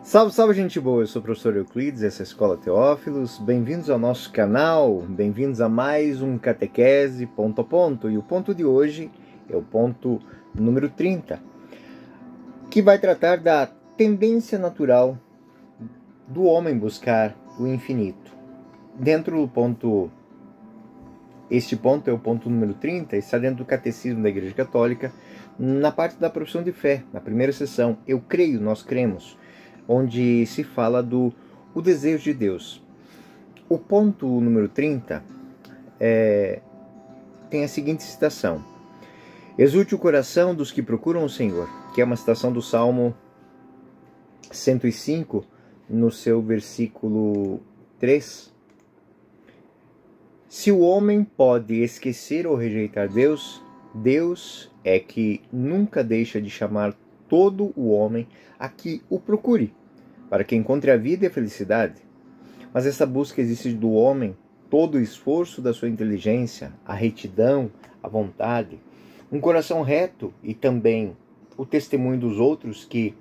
Salve, salve, gente boa! Eu sou o professor Euclides, essa é a Escola Teófilos. Bem-vindos ao nosso canal, bem-vindos a mais um Catequese Ponto a Ponto. E o ponto de hoje é o ponto número 30, que vai tratar da tendência natural do homem buscar o infinito. Dentro do ponto, este ponto é o ponto número 30, está dentro do Catecismo da Igreja Católica, na parte da profissão de fé, na primeira sessão, Eu creio, nós cremos, onde se fala do desejo de Deus. O ponto número 30 tem a seguinte citação: Exulte o coração dos que procuram o Senhor, que é uma citação do Salmo 105, no seu versículo 3. Se o homem pode esquecer ou rejeitar Deus, Deus é que nunca deixa de chamar todo o homem a que o procure, para que encontre a vida e a felicidade. Mas essa busca exige do homem todo o esforço da sua inteligência, a retidão, a vontade, um coração reto e também o testemunho dos outros que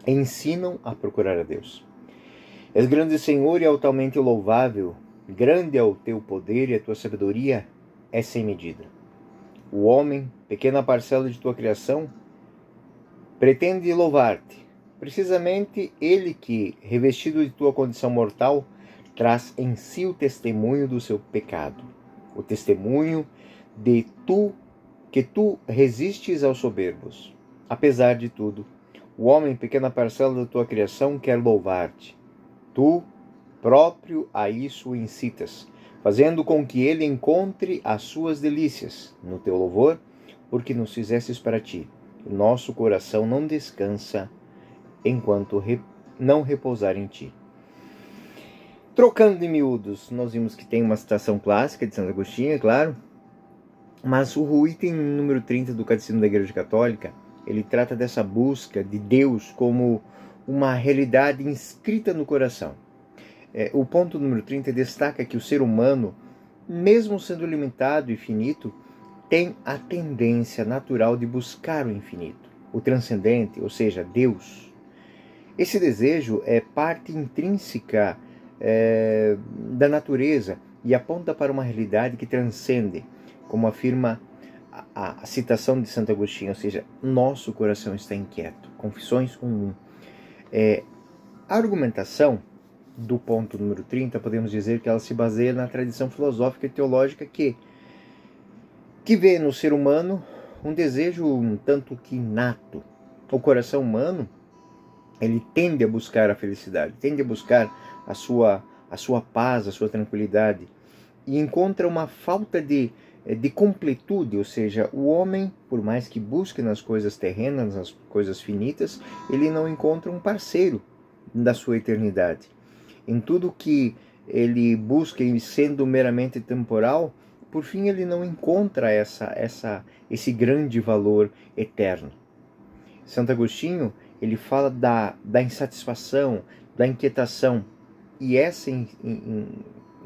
ensinam a procurar a Deus. És grande, Senhor, e altamente louvável, grande é o teu poder e a tua sabedoria é sem medida. O homem, pequena parcela de tua criação, pretende louvar-te. Precisamente ele que, revestido de tua condição mortal, traz em si o testemunho do seu pecado, o testemunho de que tu resistes aos soberbos. Apesar de tudo, o homem, pequena parcela da tua criação, quer louvar-te. Tu próprio a isso o incitas, fazendo com que ele encontre as suas delícias no teu louvor, porque nos fizestes para ti. O nosso coração não descansa enquanto não repousar em ti. Trocando de miúdos, nós vimos que tem uma citação clássica de Santo Agostinho, é claro, mas o item número 30 do Catecismo da Igreja Católica, ele trata dessa busca de Deus como uma realidade inscrita no coração. O ponto número 30 destaca que o ser humano, mesmo sendo limitado e finito, tem a tendência natural de buscar o infinito, o transcendente, ou seja, Deus. Esse desejo é parte intrínseca da natureza e aponta para uma realidade que transcende, como afirma a citação de Santo Agostinho, ou seja, nosso coração está inquieto. Confissões 1:1. A argumentação do ponto número 30, podemos dizer que ela se baseia na tradição filosófica e teológica que vê no ser humano um desejo um tanto que inato. O coração humano, ele tende a buscar a felicidade, tende a buscar a sua paz, a sua tranquilidade, e encontra uma falta de completude, ou seja, o homem, por mais que busque nas coisas terrenas, nas coisas finitas, ele não encontra um parceiro da sua eternidade. Em tudo que ele busca, sendo meramente temporal, por fim ele não encontra esse grande valor eterno. Santo Agostinho, ele fala da insatisfação, da inquietação, e essa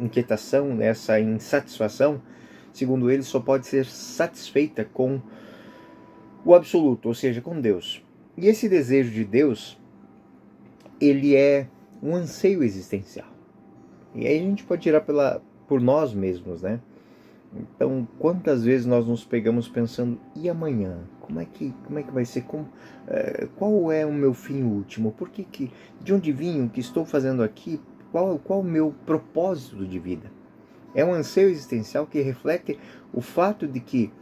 inquietação, essa insatisfação, segundo ele, só pode ser satisfeita com o absoluto, ou seja, com Deus. E esse desejo de Deus, ele é um anseio existencial. E aí a gente pode tirar por nós mesmos, né? Então, quantas vezes nós nos pegamos pensando, e amanhã? Como é que vai ser? Qual é o meu fim último? De onde vim? O que estou fazendo aqui? Qual o meu propósito de vida? É um anseio existencial que reflete o fato de que,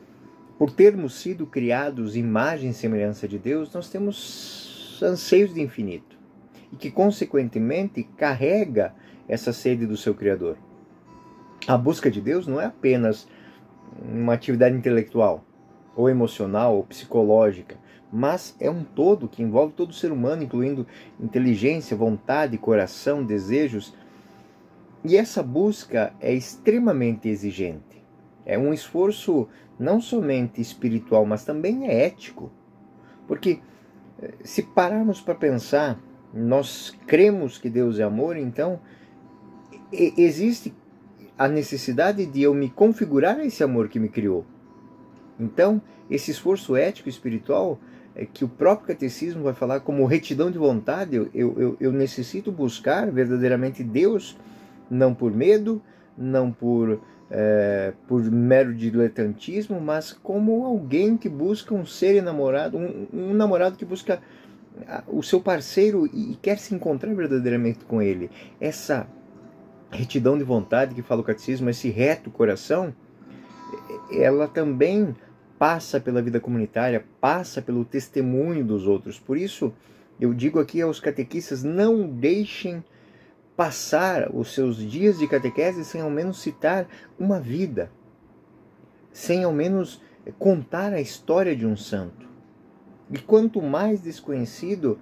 por termos sido criados imagem e semelhança de Deus, nós temos anseios de infinito. E que, consequentemente, carrega essa sede do seu Criador. A busca de Deus não é apenas uma atividade intelectual, ou emocional, ou psicológica, mas é um todo que envolve todo o ser humano, incluindo inteligência, vontade, coração, desejos. E essa busca é extremamente exigente. É um esforço não somente espiritual, mas também é ético. Porque, se pararmos para pensar, nós cremos que Deus é amor, então existe a necessidade de eu me configurar a esse amor que me criou. Então, esse esforço ético e espiritual que o próprio catecismo vai falar como retidão de vontade. Eu necessito buscar verdadeiramente Deus, não por medo, não por mero diletantismo, mas como alguém que busca um ser enamorado, um namorado que busca o seu parceiro e quer se encontrar verdadeiramente com ele. Essa retidão de vontade que fala o catecismo, esse reto coração, ela também passa pela vida comunitária, passa pelo testemunho dos outros. Por isso, eu digo aqui aos catequistas, não deixem passar os seus dias de catequese sem ao menos citar uma vida, sem ao menos contar a história de um santo. E quanto mais desconhecido,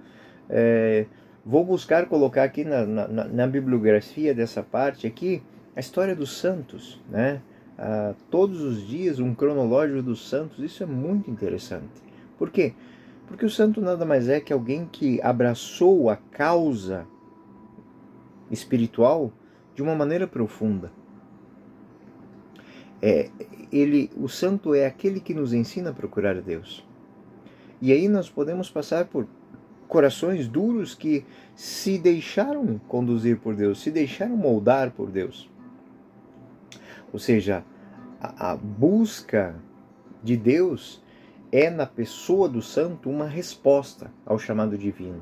vou buscar colocar aqui na bibliografia dessa parte aqui, a história dos santos, né? Todos os dias um cronológico dos santos. Isso é muito interessante. Por quê? Porque o santo nada mais é que alguém que abraçou a causa espiritual de uma maneira profunda. O santo é aquele que nos ensina a procurar a Deus. E aí nós podemos passar por corações duros que se deixaram conduzir por Deus, se deixaram moldar por Deus. Ou seja, a busca de Deus é na pessoa do santo uma resposta ao chamado divino.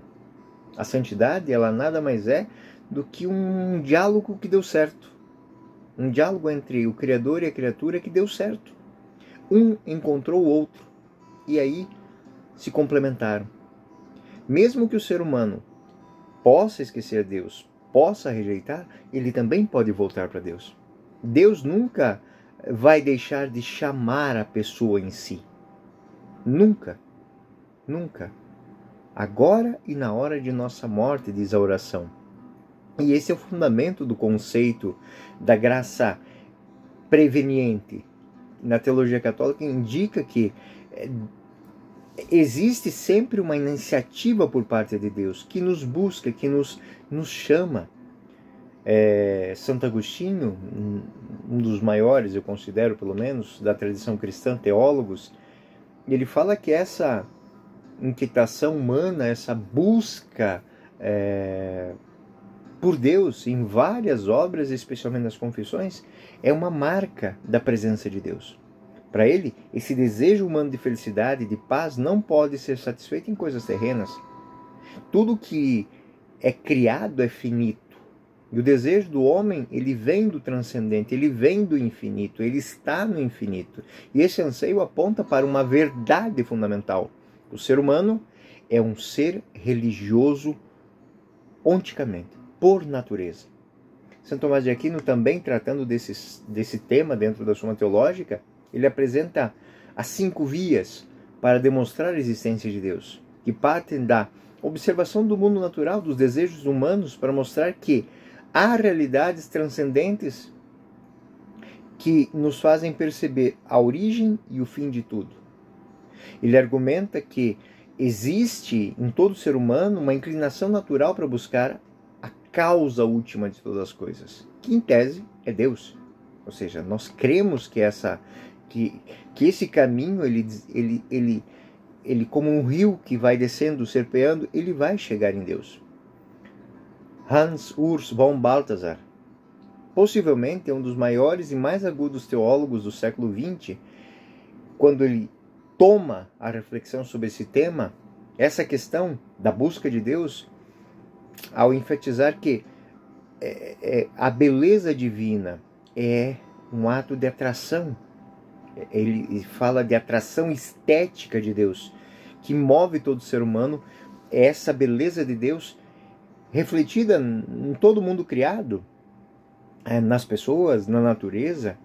A santidade, ela nada mais é do que um diálogo que deu certo. Um diálogo entre o Criador e a criatura que deu certo. Um encontrou o outro e aí se complementaram. Mesmo que o ser humano possa esquecer Deus, possa rejeitar, ele também pode voltar para Deus. Deus nunca vai deixar de chamar a pessoa em si. Nunca. Nunca. Agora e na hora de nossa morte, diz a oração. E esse é o fundamento do conceito da graça preveniente. Na teologia católica indica que existe sempre uma iniciativa por parte de Deus que nos busca, que nos chama. Santo Agostinho, um dos maiores, eu considero pelo menos, da tradição cristã, teólogos, ele fala que essa inquietação humana, essa busca por Deus em várias obras, especialmente nas confissões, é uma marca da presença de Deus. Para ele, esse desejo humano de felicidade, de paz, não pode ser satisfeito em coisas terrenas. Tudo que é criado é finito. E o desejo do homem, ele vem do transcendente, ele vem do infinito, ele está no infinito. E esse anseio aponta para uma verdade fundamental. O ser humano é um ser religioso onticamente, por natureza. São Tomás de Aquino, também tratando desse tema dentro da Suma Teológica, ele apresenta as 5 vias para demonstrar a existência de Deus, que partem da observação do mundo natural, dos desejos humanos, para mostrar que há realidades transcendentes que nos fazem perceber a origem e o fim de tudo. Ele argumenta que existe em todo ser humano uma inclinação natural para buscar a causa última de todas as coisas, que em tese é Deus. Ou seja, nós cremos que esse caminho, ele como um rio que vai descendo, serpeando, ele vai chegar em Deus. Hans Urs von Balthasar, possivelmente é um dos maiores e mais agudos teólogos do século XX, quando ele toma a reflexão sobre esse tema, essa questão da busca de Deus, ao enfatizar que a beleza divina é um ato de atração. Ele fala de atração estética de Deus, que move todo ser humano. Essa beleza de Deus refletida em todo o mundo criado, nas pessoas, na natureza,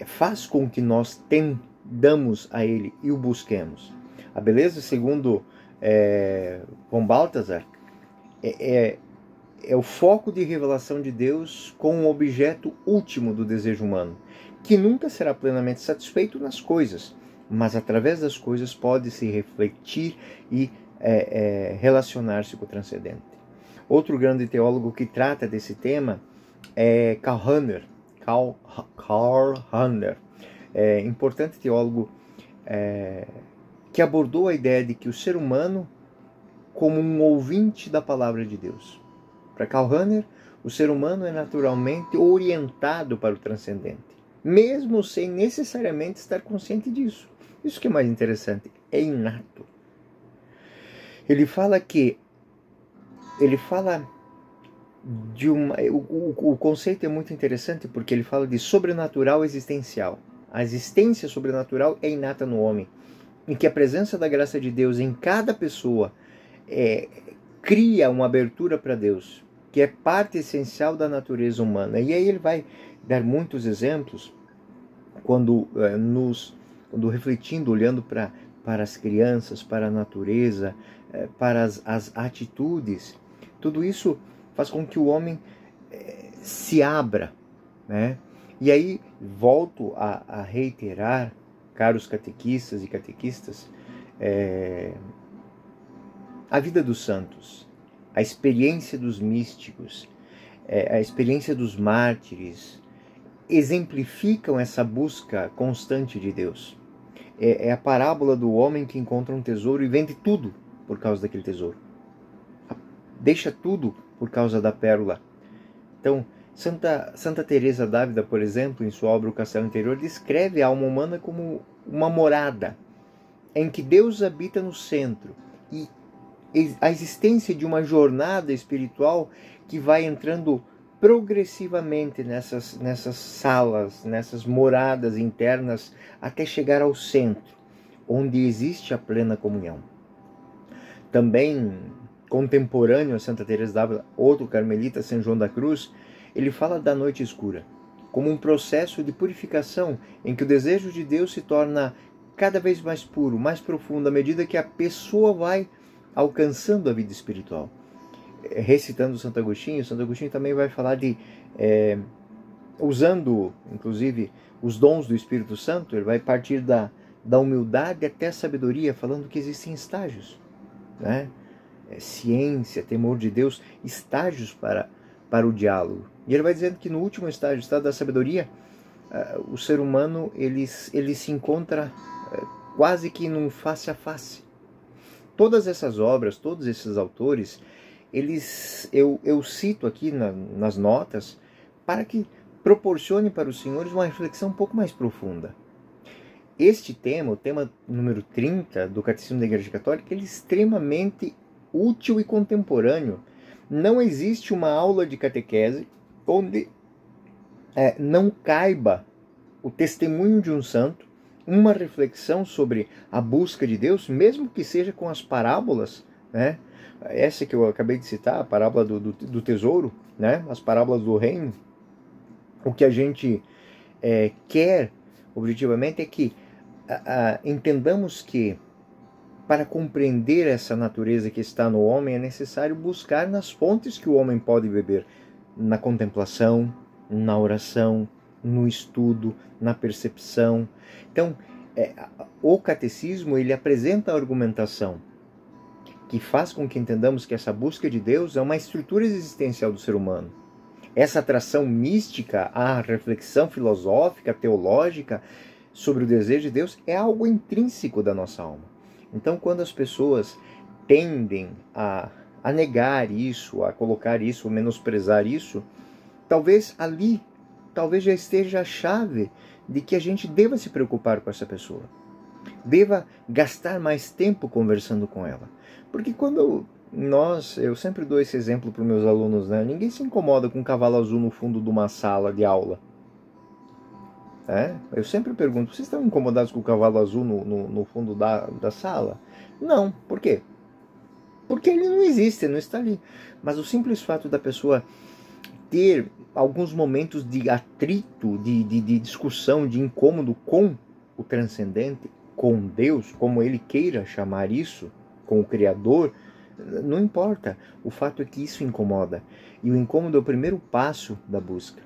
faz com que nós tendamos a Ele e o busquemos. A beleza, segundo von Balthasar, é o foco de revelação de Deus com o objeto último do desejo humano, que nunca será plenamente satisfeito nas coisas, mas através das coisas pode se refletir e relacionar-se com o transcendente. Outro grande teólogo que trata desse tema é Karl Rahner, importante teólogo que abordou a ideia de que o ser humano como um ouvinte da palavra de Deus. Para Karl Rahner, o ser humano é naturalmente orientado para o transcendente, mesmo sem necessariamente estar consciente disso. Isso que é mais interessante, é inato. Ele fala de uma... O conceito é muito interessante porque ele fala de sobrenatural existencial. A existência sobrenatural é inata no homem, em que a presença da graça de Deus em cada pessoa cria uma abertura para Deus, que é parte essencial da natureza humana. E aí ele vai dar muitos exemplos quando refletindo, olhando para as crianças, para a natureza, para as atitudes. Tudo isso faz com que o homem se abra, né? E aí volto a reiterar, caros catequistas e catequistas, a vida dos santos, a experiência dos místicos, a experiência dos mártires, exemplificam essa busca constante de Deus. É a parábola do homem que encontra um tesouro e vende tudo por causa daquele tesouro. Deixa tudo por causa da pérola. Então, Santa Teresa d'Ávila, por exemplo, em sua obra O Castelo Interior, descreve a alma humana como uma morada em que Deus habita no centro, e a existência de uma jornada espiritual que vai entrando progressivamente nessas salas, nessas moradas internas, até chegar ao centro, onde existe a plena comunhão. Também contemporâneo a Santa Teresa d'Ávila, outro carmelita, São João da Cruz, ele fala da noite escura como um processo de purificação em que o desejo de Deus se torna cada vez mais puro, mais profundo, à medida que a pessoa vai alcançando a vida espiritual. Recitando Santo Agostinho também vai falar de, usando inclusive os dons do Espírito Santo, ele vai partir da humildade até a sabedoria, falando que existem estágios, né? Ciência, temor de Deus, estágios para o diálogo. E ele vai dizendo que no último estágio, o estado da sabedoria, o ser humano ele se encontra quase que num face a face. Todas essas obras, todos esses autores, eu cito aqui nas notas para que proporcione para os senhores uma reflexão um pouco mais profunda. Este tema, o tema número 30 do Catecismo da Igreja Católica, ele é extremamente útil e contemporâneo. Não existe uma aula de catequese onde não caiba o testemunho de um santo, uma reflexão sobre a busca de Deus, mesmo que seja com as parábolas, né? Essa que eu acabei de citar, a parábola do tesouro, né? As parábolas do reino. O que a gente quer, objetivamente, é que entendamos que para compreender essa natureza que está no homem é necessário buscar nas fontes que o homem pode beber, na contemplação, na oração, no estudo, na percepção. Então, o catecismo ele apresenta a argumentação que faz com que entendamos que essa busca de Deus é uma estrutura existencial do ser humano. Essa atração mística à reflexão filosófica, teológica sobre o desejo de Deus é algo intrínseco da nossa alma. Então, quando as pessoas tendem a negar isso, a colocar isso, a menosprezar isso, talvez já esteja a chave de que a gente deva se preocupar com essa pessoa. Deva gastar mais tempo conversando com ela. Porque eu sempre dou esse exemplo para os meus alunos, né? Ninguém se incomoda com um cavalo azul no fundo de uma sala de aula. Eu sempre pergunto, vocês estão incomodados com o cavalo azul no fundo da sala? Não. Por quê? Porque ele não existe, não está ali. Mas o simples fato da pessoa ter alguns momentos de atrito, de discussão, de incômodo com o transcendente, com Deus, como ele queira chamar isso, com o Criador, não importa. O fato é que isso incomoda. E o incômodo é o primeiro passo da busca.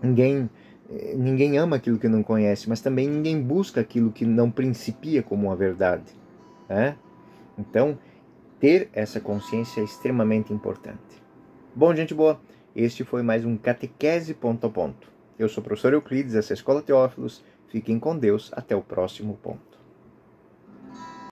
Ninguém ama aquilo que não conhece, mas também ninguém busca aquilo que não principia como uma verdade. Então, ter essa consciência é extremamente importante. Bom, gente boa, este foi mais um Catequese Ponto a Ponto. Eu sou o professor Euclides, essa é a Escola Teófilos. Fiquem com Deus, até o próximo ponto.